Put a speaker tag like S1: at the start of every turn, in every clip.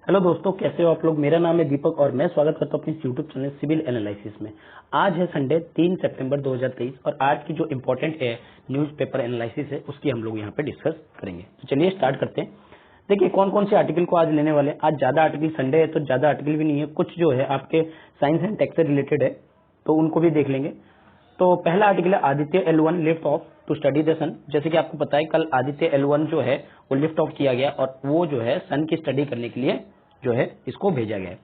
S1: Hello दोस्तों, कैसे हो आप लोग। मेरा नाम है दीपक और मैं स्वागत करता हूं अपने यूट्यूब चैनल सिविल एनालिसिस में। आज है संडे 3 सितंबर 2023 और आज की जो इम्पोर्टेंट है न्यूज़पेपर एनालिसिस है उसकी हम लोग यहाँ पे डिस्कस करेंगे। तो चलिए स्टार्ट करते हैं। देखिए कौन कौन से आर्टिकल को आज लेने वाले हैं। आज ज्यादा आर्टिकल, संडे है तो ज्यादा आर्टिकल भी नहीं है, कुछ जो है आपके साइंस एंड टेक से रिलेटेड है तो उनको भी देख लेंगे। तो पहला आर्टिकल है Aditya L1 lift off to study the sun. जैसे कि आपको पता है कल आदित्य L1 जो है वो लिफ्ट ऑफ किया गया और वो जो है सन की स्टडी करने के लिए जो है इसको भेजा गया है।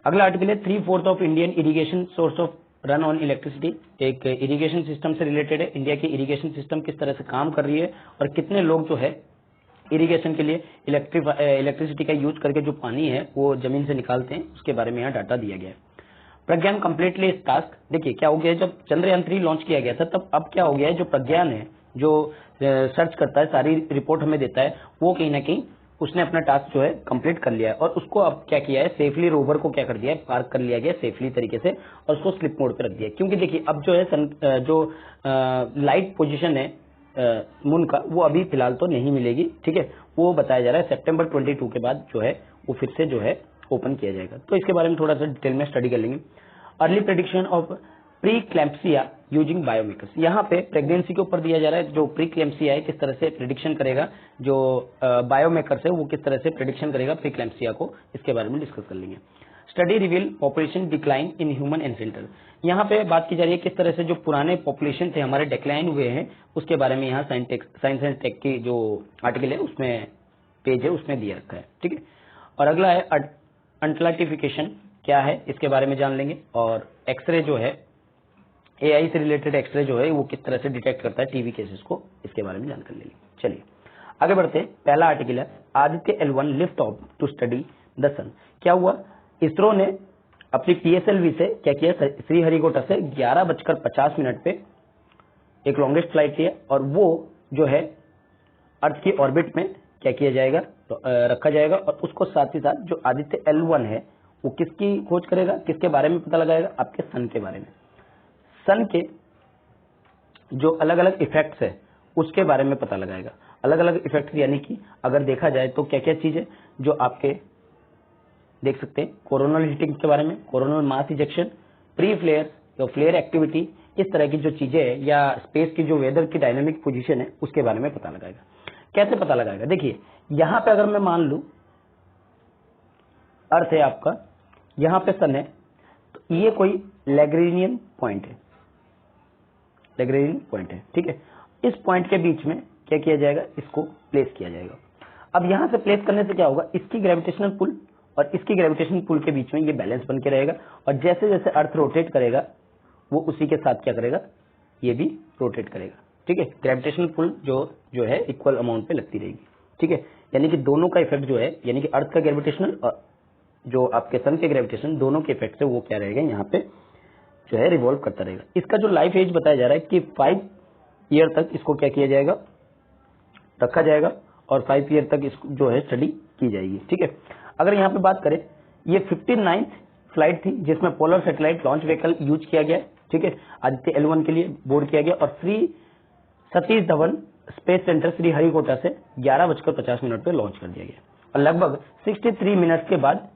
S1: अगला आर्टिकल है 3/4 of Indian irrigation source of run on electricity. एक इरिगेशन सिस्टम से रिलेटेड है। इंडिया की इरिगेशन सिस्टम किस तरह से काम कर रही है और कितने लोग जो है इरिगेशन के लिए इलेक्ट्रिसिटी का यूज करके जो पानी है वो जमीन से निकालते हैं, उसके बारे में यहाँ डाटा दिया गया है। प्रज्ञान कम्प्लीटली इस टास्क। देखिए क्या हो गया है, जब चंद्रयान 3 लॉन्च किया गया था तब अब क्या हो गया है, जो प्रज्ञान है जो सर्च करता है, सारी रिपोर्ट हमें देता है, वो कहीं ना कहीं उसने अपना टास्क जो है कंप्लीट कर लिया है और उसको अब क्या किया है, सेफली रोवर को क्या कर दिया है, पार्क कर लिया गया सेफली तरीके से और उसको स्लिप मोड पे रख दिया। क्योंकि देखिए अब जो है जो लाइट पोजीशन है मून का वो अभी फिलहाल तो नहीं मिलेगी, ठीक है। वो बताया जा रहा है सितंबर 22 के बाद जो है वो फिर से जो है ओपन किया जाएगा। तो इसके बारे में थोड़ा सा डिटेल में स्टडी कर लेंगे। Early prediction of preeclampsia using biomarkers. यहाँ पे प्रेगनेंसी के ऊपर दिया जा रहा है, जो प्री क्लैम्पसिया है किस तरह से प्रेडिक्शन करेगा, जो बायोमेकर्स है वो किस तरह से प्रेडिक्शन करेगा प्री क्लैम्पसिया को, इसके बारे में डिस्कस कर लेंगे। Study reveal population decline in human ancestor. यहाँ पे बात की जा रही है किस तरह से जो पुराने पॉपुलेशन थे हमारे डिक्लाइन हुए हैं, उसके बारे में यहाँ साइंस एंड टेक की जो आर्टिकल है उसमें पेज है उसमें दिया रखा है, ठीक है। और अगला है अंटलाटिफिकेशन क्या है, इसके बारे में जान लेंगे। और एक्सरे जो है एआई से रिलेटेड एक्सरे जो है वो किस तरह से डिटेक्ट करता है टीबी केसेस को, इसके बारे में जानकारी लेंगे। चलिए आगे बढ़ते हैं। पहला आर्टिकल है Aditya L1 lift off to study the sun. क्या हुआ, इसरो ने अपनी PSLV से क्या किया, श्रीहरिकोटा से 11:50 पे एक लॉन्गेस्ट फ्लाइट लिया और वो जो है अर्थ की ऑर्बिट में क्या किया जाएगा, तो रखा जाएगा और उसको साथ ही साथ जो आदित्य L1 है वो किसकी खोज करेगा, किसके बारे में पता लगाएगा, आपके सन के बारे में। सन के जो अलग अलग इफेक्ट्स है उसके बारे में पता लगाएगा। अलग अलग इफेक्ट्स यानी कि अगर देखा जाए तो क्या क्या चीज है जो आपके देख सकते हैं, कोरोनल हीटिंग के बारे में, coronal mass ejection, pre flare या फ्लेयर एक्टिविटी, इस तरह की जो चीजें है या स्पेस की जो वेदर की डायनेमिक पोजीशन है उसके बारे में पता लगाएगा। कैसे पता लगाएगा, देखिए यहां पे अगर मैं मान लू अर्थ है आपका, यहां पे सन है, तो ये कोई लैग्रेनियन पॉइंट है, लैग्रेनियन पॉइंट है, ठीक है। इस पॉइंट के बीच में क्या किया जाएगा, इसको प्लेस किया जाएगा। अब यहां से प्लेस करने से क्या होगा, इसकी ग्रेविटेशनल पुल और इसकी ग्रेविटेशनल पुल के बीच में ये बैलेंस बन के रहेगा और जैसे जैसे अर्थ रोटेट करेगा वो उसी के साथ क्या करेगा, ये भी रोटेट करेगा, ठीक है। ग्रेविटेशनल पुल जो है इक्वल अमाउंट पे लगती रहेगी, ठीक है। यानी कि दोनों का इफेक्ट जो है, यानी कि अर्थ का ग्रेविटेशनल और जो आपके सन के ग्रेविटेशन, दोनों के इफेक्ट से वो क्या रहेगा, यहाँ पे जो है रिवॉल्व करता रहेगा। इसका जो लाइफ एज बताया जा रहा है कि 5 ईयर तक इसको क्या किया जाएगा, रखा जाएगा और 5 ईयर तक इसको जो है स्टडी की जाएगी, ठीक है। अगर यहाँ पे बात करें, ये 59th फ्लाइट थी जिसमें polar satellite launch vehicle use किया गया, ठीक है, आदित्य L1 के लिए बोर्ड किया गया और श्री सतीश धवन स्पेस सेंटर श्रीहरिकोटा से 11:50 पे लॉन्च कर दिया गया और लगभग 63 मिनट के बाद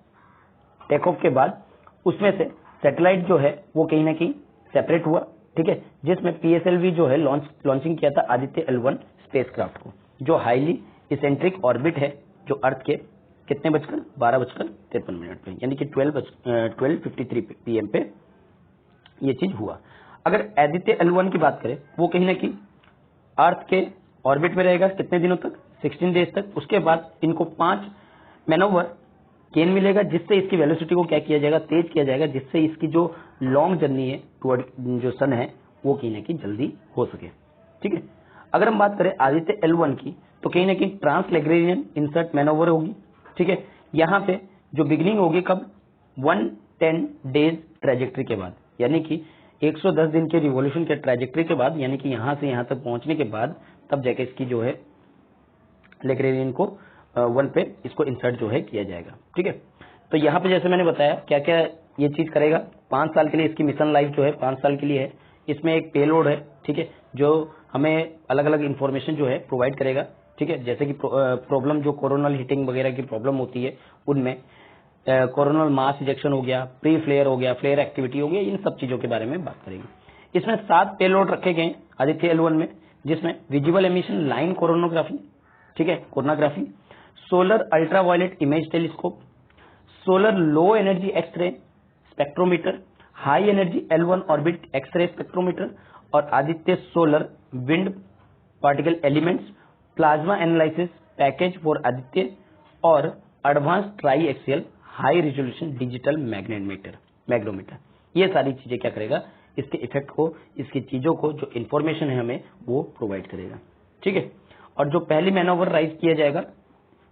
S1: टेक ऑफ के बाद उसमें से सैटेलाइट जो है वो कहीं ना कहीं सेपरेट हुआ, ठीक है, जिसमें PSLV जो है लॉन्चिंग किया था आदित्य L1 स्पेसक्राफ्ट को, जो हाईली इसेंट्रिक ऑर्बिट है, जो अर्थ के कितने बजकर 12:53 पे यानी कि 12:53 PM पे ये चीज हुआ। अगर आदित्य L1 की बात करें, वो कहीं ना कहीं अर्थ के ऑर्बिट में रहेगा कितने दिनों तक, 16 डेज तक। उसके बाद इनको 5 मैनोवर गेन मिलेगा जिससे इसकी वेलोसिटी को क्या किया जाएगा, तेज किया जाएगा, जिससे इसकी जो लॉन्ग जर्नी है टुवर्ड जो सन है वो कहीं ना कहीं जल्दी हो सके, ठीक है। अगर हम बात करें आदित्य L1 की, तो कहीं ना कहीं ट्रांसलैग्रेनियन इंसर्ट मैनोवर होगी, ठीक है। यहाँ पे जो बिगिनिंग होगी कब, 110 डेज ट्रेजेक्ट्री के बाद, यानी कि 110 दिन के रिवॉल्यूशन के ट्रेजेक्ट्री के बाद, यानी कि यहाँ से यहाँ तक पहुंचने के बाद तब जाके इसकी जो है लैग्रेनियन को 1 पे इसको इंसर्ट जो है किया जाएगा, ठीक है। तो यहाँ पे जैसे मैंने बताया क्या क्या ये चीज करेगा, 5 साल के लिए इसकी मिशन लाइफ जो है 5 साल के लिए है। इसमें एक पेलोड है, ठीक है, जो हमें अलग अलग इंफॉर्मेशन जो है प्रोवाइड करेगा, ठीक है, जैसे कि प्रॉब्लम जो कोरोनल हीटिंग वगैरह की प्रॉब्लम होती है उनमें कोरोनल मास इजेक्शन हो गया, प्री फ्लेयर हो गया, फ्लेयर एक्टिविटी हो गया, इन सब चीजों के बारे में बात करेंगे। इसमें 7 पेलोड रखे गए आदित्य L1 में, जिसमें विजुअल एमिशन लाइन कोरोनोग्राफी, ठीक है, coronography, solar ultraviolet image telescope, solar low energy X ray spectrometer, high energy L1 orbit X ray spectrometer और Aditya solar wind particle elements, plasma analysis package for Aditya और advance triaxial high resolution digital magnetometer. ये सारी चीजें क्या करेगा, इसके effect को, इसकी चीजों को, जो इंफॉर्मेशन है हमें वो प्रोवाइड करेगा। ठीक है, और जो पहली मैनोवर राइज किया जाएगा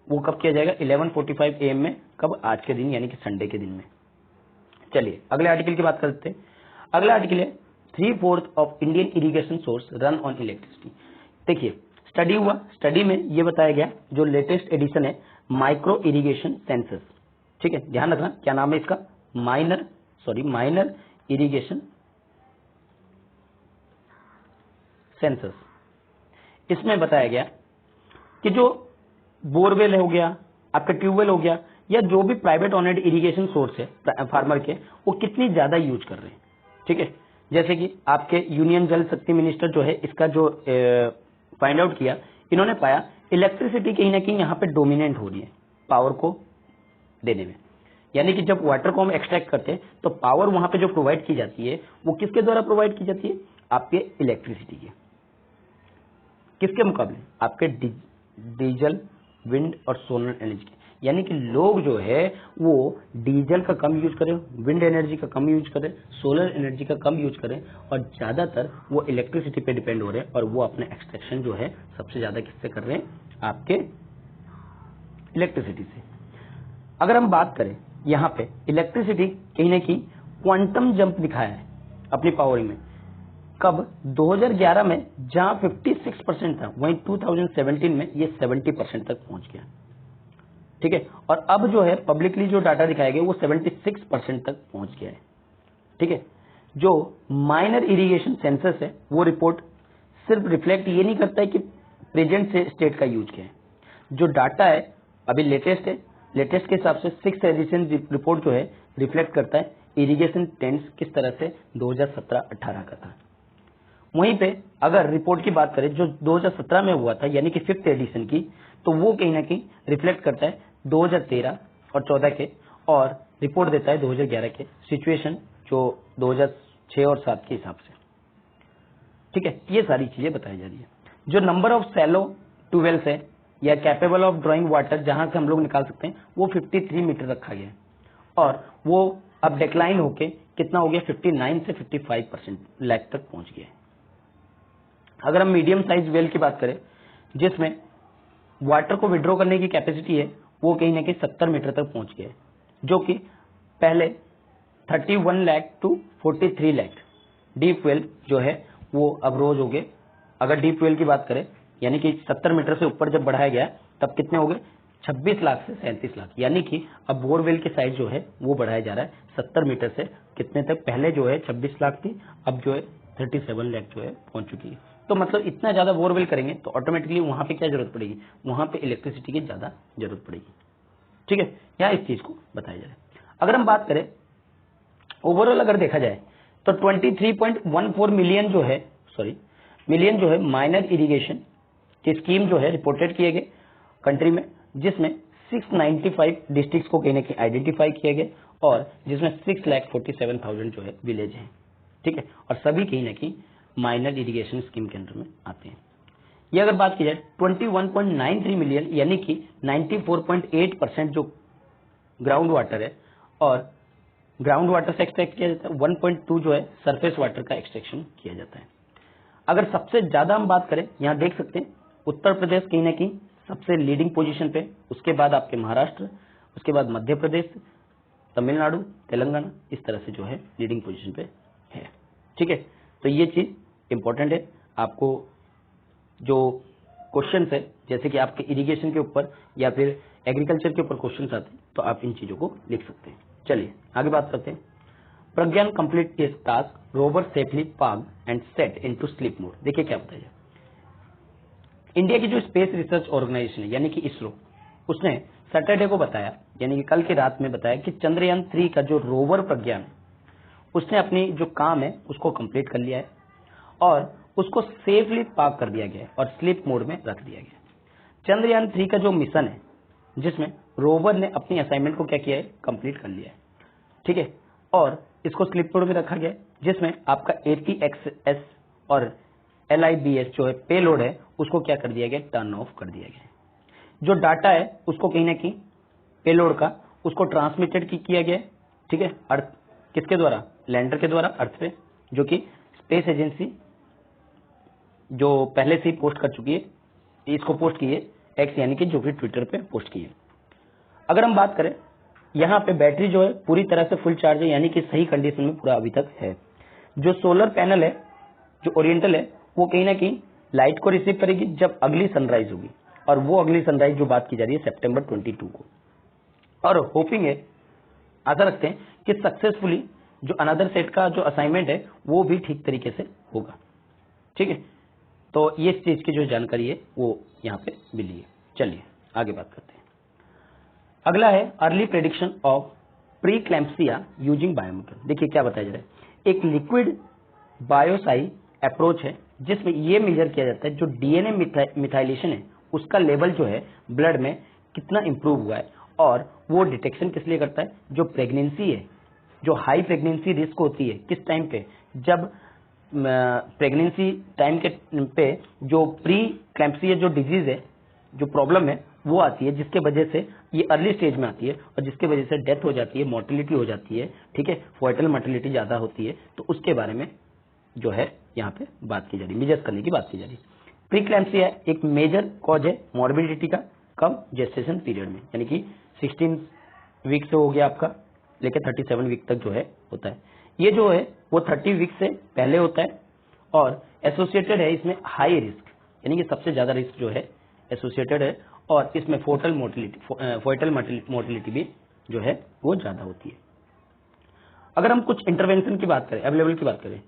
S1: वो कब किया जाएगा, 11:45 AM में, कब, आज के दिन यानी कि संडे के दिन में। चलिए अगले आर्टिकल की बात करते हैं। अगला आर्टिकल है 3/4 of Indian irrigation source run on electricity. देखिए स्टडी हुआ, स्टडी में ये बताया गया जो लेटेस्ट एडिशन है माइक्रो इरिगेशन सेंसस, ठीक है, ध्यान रखना क्या नाम है इसका, माइनर इरिगेशन सेंसस। इसमें बताया गया कि जो बोरवेल हो गया, आपका ट्यूबवेल हो गया, या जो भी प्राइवेट ऑनर्ड इरिगेशन सोर्स है फार्मर के, वो कितनी ज्यादा यूज कर रहे हैं। ठीक है, जैसे कि आपके यूनियन जल शक्ति मिनिस्टर जो है इसका जो फाइंड आउट किया, इन्होंने पाया इलेक्ट्रिसिटी कहीं ना कहीं यहाँ पे डोमिनेंट हो रही है पावर को देने में। यानी कि जब वाटर को हम एक्सट्रैक्ट करते हैं तो पावर वहां पे जो प्रोवाइड की जाती है वो किसके द्वारा प्रोवाइड की जाती है, आपके इलेक्ट्रिसिटी के, किसके मुकाबले, आपके डीजल, विंड और सोलर एनर्जी के। यानी कि लोग जो है वो डीजल का कम यूज करें, विंड एनर्जी का कम यूज करें, सोलर एनर्जी का कम यूज करें, और ज्यादातर वो इलेक्ट्रिसिटी पे डिपेंड हो रहे हैं, और वो अपने एक्सट्रैक्शन जो है सबसे ज्यादा किससे कर रहे हैं, आपके इलेक्ट्रिसिटी से। अगर हम बात करें यहाँ पे इलेक्ट्रिसिटी कहीं ना कहीं क्वांटम जंप दिखाया है अपनी पावरिंग में, कब, 2011 में जहां 56% था वहीं 2017 में ये 70% तक पहुंच गया। ठीक है, और अब जो है पब्लिकली जो डाटा दिखाया गया वो 76% तक पहुंच गया है। ठीक है, जो माइनर इरिगेशन सेंसस है वो रिपोर्ट सिर्फ रिफ्लेक्ट ये नहीं करता है कि प्रेजेंट से स्टेट का यूज क्या है, जो डाटा है अभी लेटेस्ट है, लेटेस्ट के हिसाब से 6th एडिशन रिपोर्ट जो है रिफ्लेक्ट करता है इरिगेशन ट्रेंड्स किस तरह से 2017-18 का था। वहीं पे अगर रिपोर्ट की बात करें जो 2017 में हुआ था यानी कि 5th एडिशन की, तो वो कहीं ना कहीं रिफ्लेक्ट करता है 2013 और 14 के, और रिपोर्ट देता है 2011 के सिचुएशन जो 2006 और 7 के हिसाब से। ठीक है, ये सारी चीजें बताई जा रही है। जो नंबर ऑफ सैलो ट्यूबवेल्स है या कैपेबल ऑफ ड्रॉइंग वाटर जहां से हम लोग निकाल सकते हैं वो 53 मीटर रखा गया है, और वो अब डिक्लाइन होके कितना हो गया, 59 से 55% लैक तक पहुंच गया है। अगर हम मीडियम साइज वेल की बात करें जिसमें वाटर को विड्रॉ करने की कैपेसिटी है वो कहीं ना कहीं 70 मीटर तक पहुंच गया है, जो कि पहले 31 lakh to 43 lakh deep well जो है वो अब रोज हो गए। अगर डीप वेल की बात करें यानी कि 70 मीटर से ऊपर जब बढ़ाया गया तब कितने हो गए, 26 लाख से 37 लाख। यानी कि अब बोरवेल की साइज जो है वो बढ़ाया जा रहा है 70 मीटर से कितने तक, पहले जो है 26 लाख थी, अब जो है 37 लाख जो है पहुंच चुकी है। तो मतलब इतना ज्यादा बोरवेल करेंगे तो ऑटोमेटिकली वहां पे क्या जरूरत पड़ेगी, वहां पे इलेक्ट्रिसिटी की ज्यादा जरूरत पड़ेगी। ठीक है, यहाँ इस चीज को बताया जा रहा है। अगर हम बात करें ओवरऑल अगर देखा जाए तो 23.14 मिलियन जो है माइनर इरिगेशन की स्कीम जो है रिपोर्टेड किए गए कंट्री में, जिसमें 695 डिस्ट्रिक्ट्स को कहीं ना कहीं आइडेंटिफाई किया गया, और जिसमें 6,47,000 जो है विलेज हैं। ठीक है, और सभी कहीं ना कहीं माइनर इरिगेशन स्कीम के अंदर में आते हैं। ये अगर बात की जाए 21.93 मिलियन यानी कि 94.8% जो ग्राउंड वाटर है, और ग्राउंड वाटर से एक्सट्रैक्ट किया जाता है, 1.2 जो है सरफेस वाटर का एक्सट्रैक्शन किया जाता है। अगर सबसे ज्यादा हम बात करें, यहाँ देख सकते हैं उत्तर प्रदेश कहीं ना कहीं सबसे लीडिंग पोजीशन पे, उसके बाद आपके महाराष्ट्र, उसके बाद मध्य प्रदेश, तमिलनाडु, तेलंगाना, इस तरह से जो है लीडिंग पोजीशन पे है। ठीक है, तो ये चीज इंपॉर्टेंट है। आपको जो क्वेश्चन है जैसे कि आपके इरिगेशन के ऊपर या फिर एग्रीकल्चर के ऊपर क्वेश्चन आते हैं तो आप इन चीजों को लिख सकते हैं। चलिए आगे बात करते हैं। Pragyan complete his task, rover safely parked and set into sleep mode. देखिए क्या बताइए, इंडिया की जो स्पेस रिसर्च ऑर्गेनाइजेशन है यानी कि इसरो, उसने सैटरडे को बताया यानी कि कल की रात में बताया कि चंद्रयान 3 का जो रोवर प्रज्ञान उसने अपनी जो काम है उसको कंप्लीट कर लिया है और उसको सेफली पार्क कर दिया गया है और स्लीप मोड में रख दिया गया है। चंद्रयान 3 का जो मिशन है जिसमें रोवर ने अपनी असाइनमेंट को क्या किया है, कंप्लीट कर लिया है, ठीक है, और इसको स्लीप मोड में रखा गया है जिसमें आपका ATXS और LIBS जो है पेलोड है उसको क्या कर दिया गया, टर्न ऑफ कर दिया गया है। जो डाटा है उसको कहीं ना कहीं पेलोड का उसको ट्रांसमिटेड किया गया है, ठीक है, अर्थ किसके द्वारा, लैंडर के द्वारा अर्थ पे, जो कि स्पेस एजेंसी जो पहले से ही पोस्ट कर चुकी है, इसको पोस्ट की है एक्स यानी कि जो कि ट्विटर पे पोस्ट की है। अगर हम बात करें यहाँ पे बैटरी जो है पूरी तरह से फुल चार्ज है यानी कि सही कंडीशन में पूरा अभी तक है। जो सोलर पैनल है जो ओरिएंटल है वो कहीं ना कहीं लाइट को रिसीव करेगी जब अगली सनराइज होगी और वो अगली सनराइज जो बात की जा रही है सितंबर 22 को, और होपिंग है, आशा रखते हैं कि सक्सेसफुली जो अनदर सेट का जो असाइनमेंट है वो भी ठीक तरीके से होगा, ठीक है। तो ये इस चीज की जो जानकारी है वो यहाँ पे मिली है। चलिए आगे बात करते हैं। अगला है early prediction of preeclampsia using biometer. देखिए क्या बताया जा रहा है, एक लिक्विड बायोसाई अप्रोच है जिसमें ये मेजर किया जाता है जो डीएनए मिथाइलेशन है उसका लेवल जो है ब्लड में कितना इंप्रूव हुआ है, और वो डिटेक्शन किस लिए करता है, जो प्रेगनेंसी है, जो हाई प्रेगनेंसी रिस्क होती है किस टाइम पे, जब प्रेगनेंसी टाइम के पे जो प्री क्लैम्पसिया जो डिजीज है, जो प्रॉब्लम है वो आती है, जिसके वजह से ये अर्ली स्टेज में आती है और जिसके वजह से डेथ हो जाती है, मोर्टेलिटी हो जाती है, ठीक है, फॉइटल मोर्टेलिटी ज्यादा होती है। तो उसके बारे में जो है यहाँ पे बात की जा रही है, मेजर करने की बात की जा रही है। प्री क्लैम्पसिया एक मेजर कॉज है मॉर्बिडिटी का कम जेस्टेशन पीरियड में, यानी कि 16 वीक से हो गया आपका लेके 37 वीक तक जो है होता है। ये जो है वो 30 वीक से पहले होता है और एसोसिएटेड है इसमें हाई रिस्क, यानी कि सबसे ज्यादा रिस्क जो है एसोसिएटेड है, और इसमें फॉइटल मोर्टेलिटी भी जो है वो ज्यादा होती है। अगर हम कुछ इंटरवेंशन की बात करें, अवेलेबल की बात करें,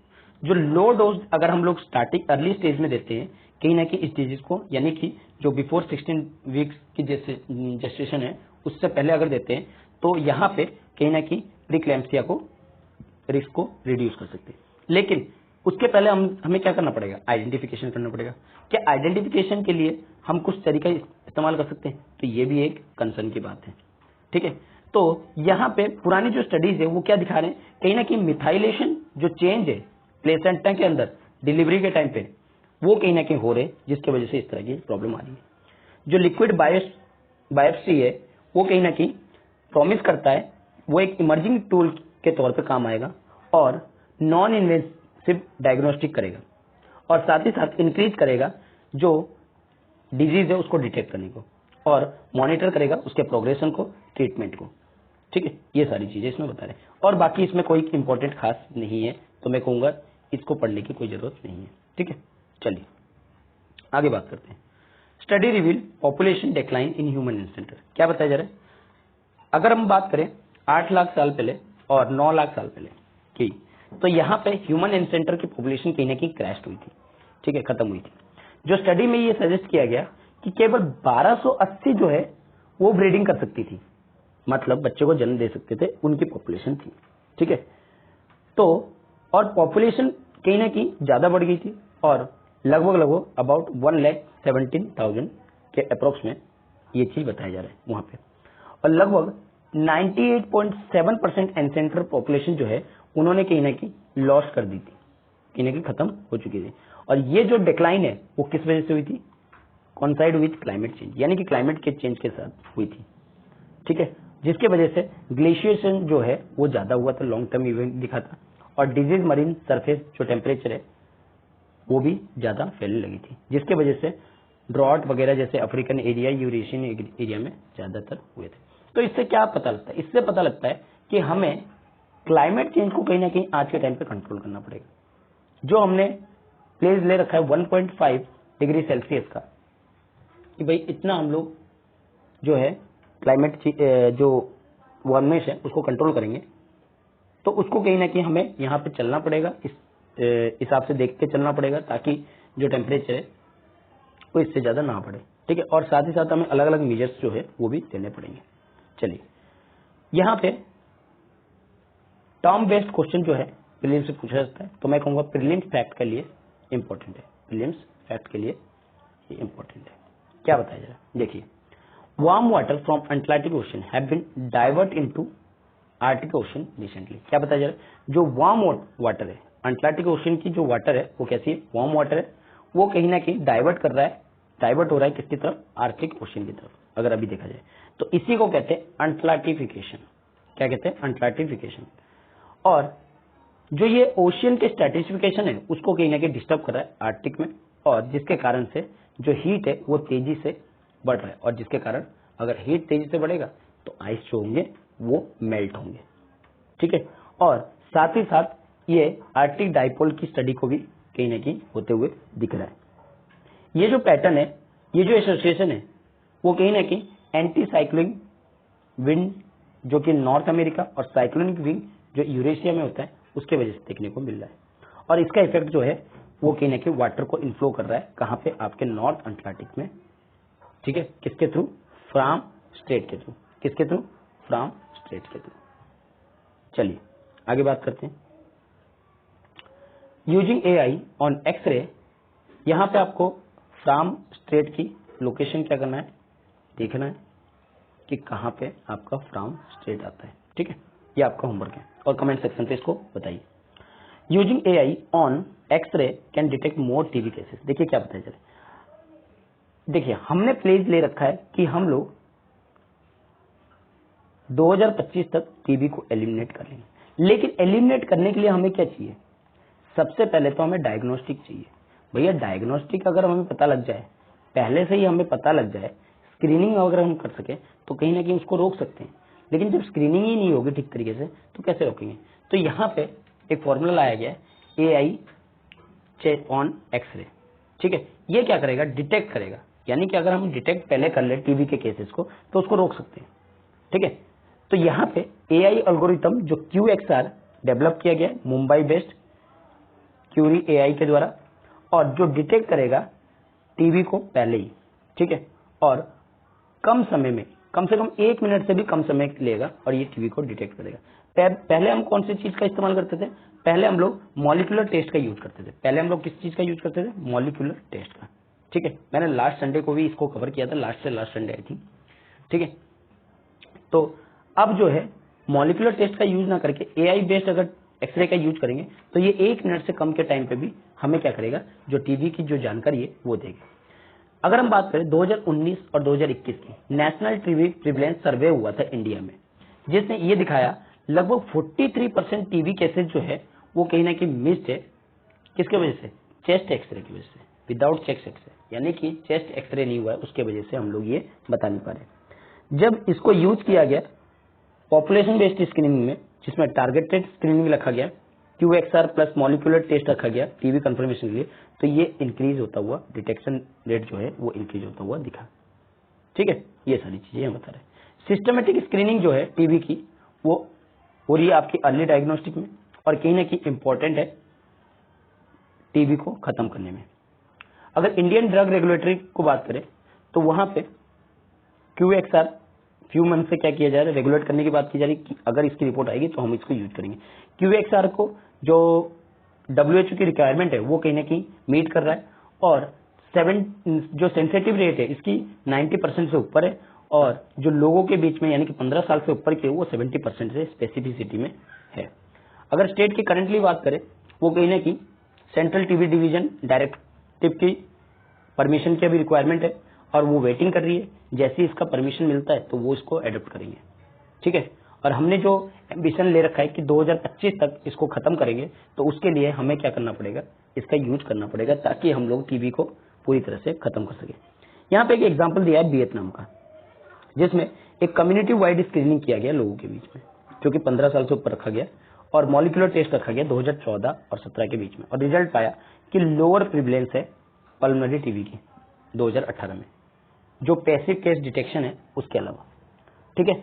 S1: जो लो डोज अगर हम लोग स्टार्टिंग अर्ली स्टेज में देते हैं कहीं ना कहीं इस डिजीज को, यानी कि जो बिफोर 16 वीक्स की जेस्टेशन है उससे पहले अगर देते हैं तो यहाँ पे कहीं ना कहीं प्रीक्लैम्पसिया को रिस्क को रिड्यूस कर सकते हैं। लेकिन उसके पहले हमें क्या करना पड़ेगा, आइडेंटिफिकेशन करना पड़ेगा। क्या आइडेंटिफिकेशन के लिए हम कुछ तरीका इस्तेमाल कर सकते हैं, तो ये भी एक कंसर्न की बात है, ठीक है। तो यहाँ पे पुरानी जो स्टडीज है वो क्या दिखा रहे हैं, कहीं ना कहीं मिथाइलेशन जो चेंज है प्लेसेंटा के अंदर डिलीवरी के टाइम पे वो कहीं ना कहीं हो रहे, जिसकी वजह से इस तरह की प्रॉब्लम आ रही है। जो लिक्विड बायोप्सी है वो कहीं ना कहीं प्रॉमिस करता है वो एक इमर्जिंग टूल के तौर पे काम आएगा और नॉन इन्वेसिव डायग्नोस्टिक करेगा और साथ ही साथ इंक्रीज करेगा जो डिजीज है उसको डिटेक्ट करने को और मॉनिटर करेगा उसके प्रोग्रेशन को, ट्रीटमेंट को, ठीक है। ये सारी चीजें इसमें बता रहे हैं और बाकी इसमें कोई इंपॉर्टेंट खास नहीं है, तो मैं कहूंगा इसको पढ़ने की कोई जरूरत नहीं है, ठीक है। चलिए आगे बात करते हैं। Study reveal population decline in human ancestor. क्या बताया जा रहा है, अगर हम बात करें 8 लाख साल पहले और 9 लाख साल पहले की, तो यहाँ पे ह्यूमन इंसेंटर की पॉपुलेशन कहीं ना कहीं क्रैश हुई थी, ठीक है, खत्म हुई थी। जो स्टडी में ये सजेस्ट किया गया कि केवल 1280 जो है वो ब्रीडिंग कर सकती थी, मतलब बच्चे को जन्म दे सकते थे, उनकी पॉपुलेशन थी, ठीक है। तो और पॉपुलेशन कहीं ना कहीं ज्यादा बढ़ गई थी और लगभग अबाउट 1,17,000 के अप्रोक्स में ये चीज बताया जा रहा है वहां पे, और लगभग 98.7% एंसेंटर पॉपुलेशन जो है उन्होंने कहीं ना कहीं लॉस कर दी थी, कहीं ना कहीं खत्म हो चुकी थी। और ये जो डिक्लाइन है वो किस वजह से हुई थी, कॉन्साइड विथ क्लाइमेट चेंज, यानी कि क्लाइमेट के चेंज के साथ हुई थी, ठीक है, जिसके वजह से ग्लेशिएशन जो है वो ज्यादा हुआ था, लॉन्ग टर्म इवेंट दिखा था, और डिजीज मरीन सरफेस जो टेम्परेचर है वो भी ज्यादा फैलने लगी थी, जिसके वजह से ड्रॉट वगैरह जैसे अफ्रीकन एरिया, यूरेशियन एरिया में ज्यादातर हुए थे। तो इससे क्या पता लगता है, इससे पता लगता है कि हमें क्लाइमेट चेंज को कहीं ना कहीं आज के टाइम पे कंट्रोल करना पड़ेगा। जो हमने प्लेस ले रखा है 1.5 डिग्री सेल्सियस का, कि भाई इतना हम लोग जो है क्लाइमेट जो वार्मिश है उसको कंट्रोल करेंगे, तो उसको कहीं ना कहीं हमें यहाँ पे चलना पड़ेगा, इस हिसाब से देख के चलना पड़ेगा, ताकि जो टेम्परेचर है वो इससे ज्यादा ना बढ़े, ठीक है। और साथ ही साथ हमें अलग अलग मेजर्स जो है वो भी लेने पड़ेंगे। चलिए, यहाँ पे टर्म बेस्ड क्वेश्चन जो है प्रीलिम्स से पूछा जाता है, तो मैं कहूंगा प्रीलिम्स फैक्ट के लिए इंपॉर्टेंट है, प्रीलिम्स फैक्ट के लिए ये इंपॉर्टेंट है। क्या बताया जाए, देखिए, warm water from Atlantic Ocean have been divert into Arctic Ocean recently. क्या बताया जा रहा है, जो वार्म वाटर है, अटलांटिक ओशन की जो वाटर है वो कैसी है, वार्म वाटर है, वो कहीं ना कहीं डाइवर्ट हो रहा है किसकी तरफ, आर्टिक ओशन की तरफ। अगर अभी देखा जाए तो इसी को कहते हैं अटलांटिफिकेशन। क्या कहते हैं, अटलांटिफिकेशन। और जो ये ओशियन के स्ट्रेटिफिकेशन है उसको कहीं ना कहीं डिस्टर्ब कर रहा है आर्टिक में, और जिसके कारण से जो हीट है वो तेजी से बढ़ रहा है, और जिसके कारण अगर हीट तेजी से बढ़ेगा तो आइस जो होंगे वो मेल्ट होंगे, ठीक है। और साथ ही साथ ये आर्टिक डाइपोल की स्टडी को भी कहीं ना कहीं होते हुए दिख रहा है। ये जो पैटर्न है, ये जो एसोसिएशन है, वो कहीं ना कहीं एंटी साइक्लोनिक विंड जो कि नॉर्थ अमेरिका और साइक्लोनिक विंड जो यूरेशिया में होता है उसके वजह से देखने को मिल रहा है। और इसका इफेक्ट जो है वो कहीं ना कहीं वाटर को इनफ्लो कर रहा है, कहां पे, आपके नॉर्थ अटलांटिक में, ठीक है। किसके थ्रू, फ्रॉम स्टेट के थ्रू, किसके थ्रू, फ्रॉम स्टेट के थ्रू। चलिए आगे बात करते हैं। यूजिंग एआई ऑन एक्सरे, यहां पे आपको फ्रॉम स्टेट की लोकेशन क्या करना है, देखना है कि कहां पे आपका फ्रॉम स्टेट आता है, ठीक है। ये आपका होमवर्क है और कमेंट सेक्शन पे इसको बताइए। Using AI on x ray can detect more TB cases. देखिए क्या बताया जा रहा है, देखिए हमने प्लेज ले रखा है कि हम लोग 2025 तक टीबी को एलिमिनेट कर लेंगे, लेकिन एलिमिनेट करने के लिए हमें क्या चाहिए, सबसे पहले तो हमें डायग्नोस्टिक चाहिए। भैया डायग्नोस्टिक अगर हमें पता लग जाए, पहले से ही हमें पता लग जाए, स्क्रीनिंग अगर हम कर सके तो कहीं ना कहीं उसको रोक सकते हैं। लेकिन जब स्क्रीनिंग ही नहीं होगी ठीक तरीके से तो कैसे रोकेंगे। तो यहाँ पे एक फॉर्मूला लाया गया है, एआई चेक ऑन एक्सरे, ठीक है। ये क्या करेगा, डिटेक्ट करेगा, यानी कि अगर हम डिटेक्ट पहले कर ले टीबी के केसेस को तो उसको रोक सकते हैं, ठीक है। तो यहाँ पे एआई एल्गोरिथम जो QXR डेवलप किया गया मुंबई बेस्ड क्यूरी एआई के द्वारा, और जो डिटेक्ट करेगा टीबी को पहले ही, ठीक है, और कम समय में, कम से कम 1 मिनट से भी कम समय लेगा और ये टीबी को डिटेक्ट करेगा। पहले हम कौन सी चीज का इस्तेमाल करते थे, पहले हम लोग मॉलिक्यूलर टेस्ट का यूज करते थे। पहले हम लोग किस चीज का यूज करते थे, मॉलिक्यूलर टेस्ट का, ठीक है। मैंने लास्ट संडे को भी इसको कवर किया था, लास्ट से लास्ट संडे आई थी, ठीक है। तो अब जो है मॉलिक्यूलर टेस्ट का यूज ना करके एआई बेस्ड अगर एक्सरे का यूज करेंगे तो ये 1 मिनट से कम के टाइम पे भी हमें क्या करेगा, जो टीबी की जो जानकारी है वो देगा। अगर हम बात करें 2019 और 2021 की, नेशनल टीबी प्रिवलेंस सर्वे हुआ था इंडिया में, जिसने ये दिखाया लगभग 43% टीबी केसेस जो है वो कहीं ना कहीं मिस्ड है। किसके वजह से, चेस्ट एक्सरे की वजह से, विदाउट चेस्ट एक्सरे, यानी कि चेस्ट एक्सरे नहीं हुआ है उसके वजह से हम लोग ये बता नहीं पा रहे। जब इसको यूज किया गया पॉपुलेशन बेस्ड स्क्रीनिंग में, जिसमें टारगेटेड स्क्रीनिंग रखा गया, QXR प्लस मॉलिक्यूलर टेस्ट रखा गया टीबी कंफर्मेशन के लिए, तो ये इंक्रीज होता हुआ, डिटेक्शन रेट जो है वो इंक्रीज होता हुआ दिखा, ठीक है। ये सारी चीजें हम बता रहे हैं। सिस्टमेटिक स्क्रीनिंग जो है टीबी की वो हो रही है आपकी अर्ली डायग्नोस्टिक में, और कहीं ना कहीं इंपॉर्टेंट है टीबी को खत्म करने में। अगर इंडियन ड्रग रेगुलेटरी को बात करें तो वहां पे QXR फ्यू मंथ से क्या किया जा रहा है, रेगुलेट करने की बात की जा रही है कि अगर इसकी रिपोर्ट आएगी तो हम इसको यूज करेंगे। QXR को जो WHO की रिक्वायरमेंट है वो कहीं ना कहीं मीट कर रहा है, और जो सेंसिटिव रेट है इसकी 90% से ऊपर है, और जो लोगों के बीच में यानी कि 15 साल से ऊपर के वो 70% से स्पेसिफिसिटी में है। अगर स्टेट की करंटली बात करें, वो कहीं ना कहीं सेंट्रल टीबी डिवीजन डायरेक्टिव की परमिशन की अभी रिक्वायरमेंट है, और वो वेटिंग कर रही है। जैसे ही इसका परमिशन मिलता है तो वो इसको अडॉप्ट करेंगे, ठीक है। और हमने जो एम्बिशन ले रखा है कि 2025 तक इसको खत्म करेंगे, तो उसके लिए हमें क्या करना पड़ेगा, इसका यूज करना पड़ेगा ताकि हम लोग टीबी को पूरी तरह से खत्म कर सके। यहाँ पे एक एग्जाम्पल दिया है वियतनाम का, जिसमें एक कम्युनिटी वाइड स्क्रीनिंग किया गया लोगों के बीच में, जो कि 15 साल से ऊपर रखा गया, और मॉलिक्यूलर टेस्ट रखा गया 2014 और 17 के बीच में, और रिजल्ट पाया कि लोअर प्रिवलेंस है पल्मोनरी टीबी की 2018 में, जो पैसिव केस डिटेक्शन है उसके अलावा, ठीक है।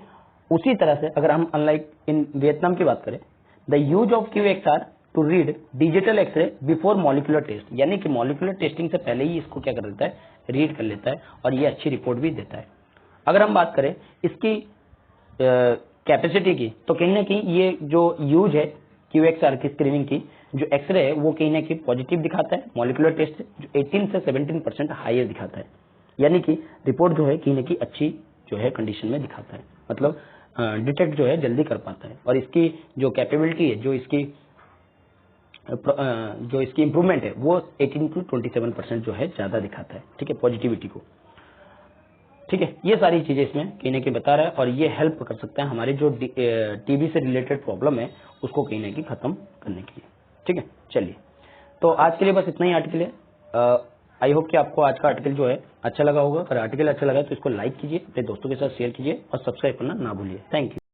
S1: उसी तरह से अगर हम अनलाइक इन वियतनाम की बात करें, the use of QXR to read digital x ray before molecular test, यानी कि मॉलिक्यूलर टेस्टिंग से पहले ही इसको क्या कर देता है, रीड कर लेता है और ये अच्छी रिपोर्ट भी देता है। अगर हम बात करें इसकी कैपेसिटी की, तो कहीं ना कहीं ये जो यूज है QXR की स्क्रीनिंग की, जो एक्सरे है वो कहीं ना कहीं पॉजिटिव दिखाता है। मॉलिक्यूलर टेस्ट जो 18 से 17% हायर दिखाता है, यानी कि रिपोर्ट जो है कहीं ना कहीं अच्छी जो है कंडीशन में दिखाता है, मतलब डिटेक्ट जो है जल्दी कर पाता है। और इसकी जो कैपेबिलिटी है, जो इसकी इंप्रूवमेंट है वो 18 to 27% जो है ज्यादा दिखाता है, ठीक है, पॉजिटिविटी को। ठीक है, ये सारी चीजें इसमें कहीं ना कहीं बता रहा है और ये हेल्प कर सकता है हमारे जो टीबी से रिलेटेड प्रॉब्लम है उसको कहीं ना कहीं खत्म करने के लिए। ठीक है, चलिए, तो आज के लिए बस इतना ही आर्टिकल है। आई होप कि आपको आज का आर्टिकल जो है अच्छा लगा होगा। अगर आर्टिकल अच्छा लगा तो इसको लाइक कीजिए, अपने दोस्तों के साथ शेयर कीजिए और सब्सक्राइब करना ना भूलिए। Thank you.